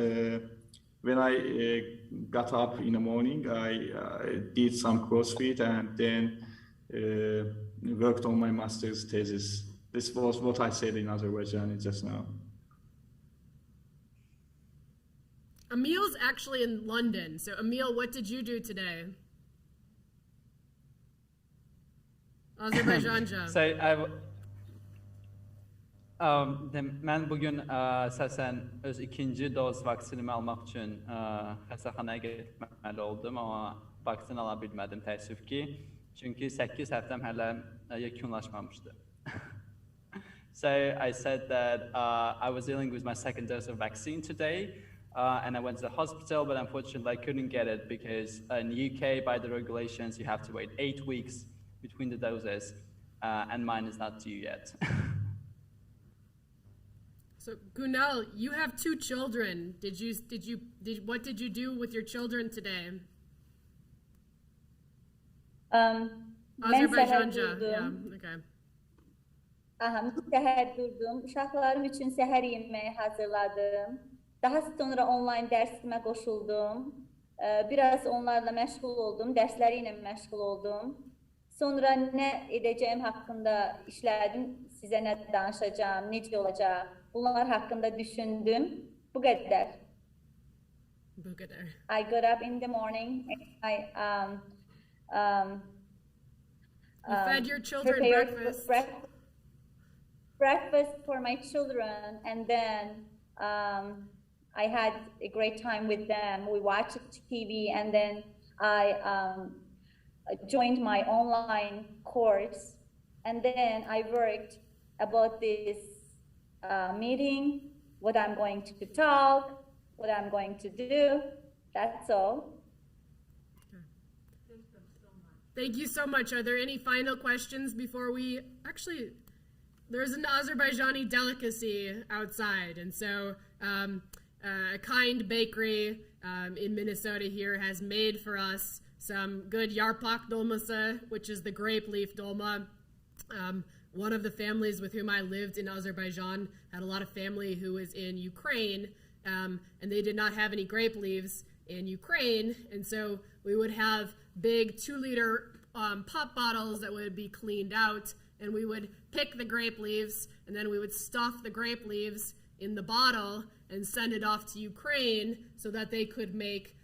Speaker 6: When I got up in the morning, I did some CrossFit, and then worked on my master's thesis. This was what I said in Azerbaijani just now.
Speaker 2: Emil's actually in London. So Emil, what did you do today? Azerbaycanca.
Speaker 3: So mən bugün əsasən öz ikinci doz vaksinimi almaq üçün xəstəxanaya getməli oldum, amma vaksin ala bilmədim təəssüf ki. Çünki 8 həftəm hələ yekunlaşmamışdı. So I said that I was dealing with my second dose of vaccine today, and I went to the hospital, but unfortunately I couldn't get it because in the UK, by the regulations, you have to wait 8 weeks between the doses, and mine is not due yet.
Speaker 2: So Gunel, you have 2 children. What did you do with your children today?
Speaker 5: Ben
Speaker 2: Azerbaycanca.
Speaker 5: seher
Speaker 2: Yeah,
Speaker 5: durdum.
Speaker 2: okay.
Speaker 5: Seher durdum. Uşaqlarım üçün seher yemeği hazırladım. Daha sonra online dersime koşuldum. Biraz onlarla məşğul oldum, dersləriyle məşğul oldum. Sonra ne edeceğim hakkında işledim, size ne danışacağım, necə olacaq, bunlar hakkında düşündüm. Bu kadar.
Speaker 2: Bu kadar.
Speaker 5: I got up in the morning and
Speaker 2: You fed your children
Speaker 5: prepared
Speaker 2: breakfast.
Speaker 5: breakfast for my children, and then I had a great time with them. We watched TV, and then I joined my online course, and then I worked about this meeting, what I'm going to talk, what I'm going to do. That's all.
Speaker 2: Thank you so much. Are there any final questions before we actually? There's an Azerbaijani delicacy outside, and so a kind bakery in Minnesota here has made for us some good yarpak dolması, which is the grape leaf dolma. One of the families with whom I lived in Azerbaijan had a lot of family who was in Ukraine, and they did not have any grape leaves in Ukraine, and so we would have big 2-liter pop bottles that would be cleaned out, and we would pick the grape leaves, and then we would stuff the grape leaves in the bottle and send it off to Ukraine so that they could make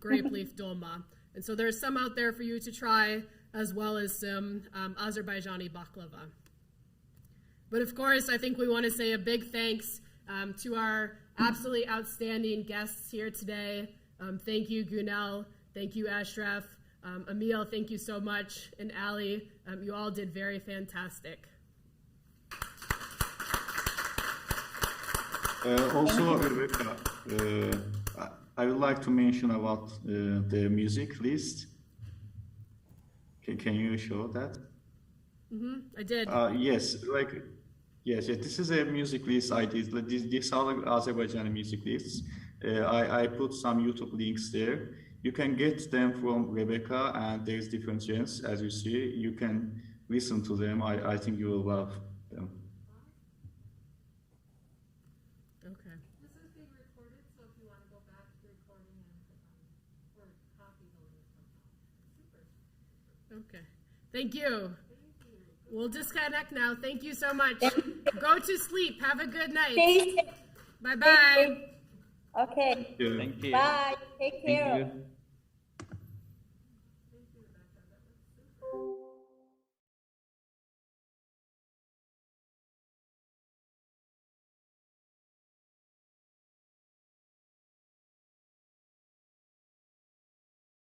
Speaker 2: grape leaf dolma. And so there's some out there for you to try, as well as some Azerbaijani baklava. But of course, I think we want to say a big thanks to our absolutely outstanding guests here today. Thank you, Gunel. Thank you, Ashraf. Emil, thank you so much. And Ali, you all did very fantastic.
Speaker 6: Also, Rebecca, I would like to mention about the music list. Can you show that?
Speaker 2: I did.
Speaker 6: Yes, yes. This is a music list I did. These are Azerbaijani music lists. I put some YouTube links there. You can get them from Rebecca, and there's different genres, as you see. You can listen to them. I think you will love them.
Speaker 2: Okay.
Speaker 1: This is being recorded, so if you want to go back to the recording or copy the link somehow. Super.
Speaker 2: Okay. Thank you. We'll disconnect now. Thank you so much. Go to sleep. Have a good night.
Speaker 5: Stay safe.
Speaker 2: Bye-bye.
Speaker 5: Okay.
Speaker 6: Yeah.
Speaker 3: Thank you.
Speaker 5: Bye. Take care.
Speaker 3: Thank you.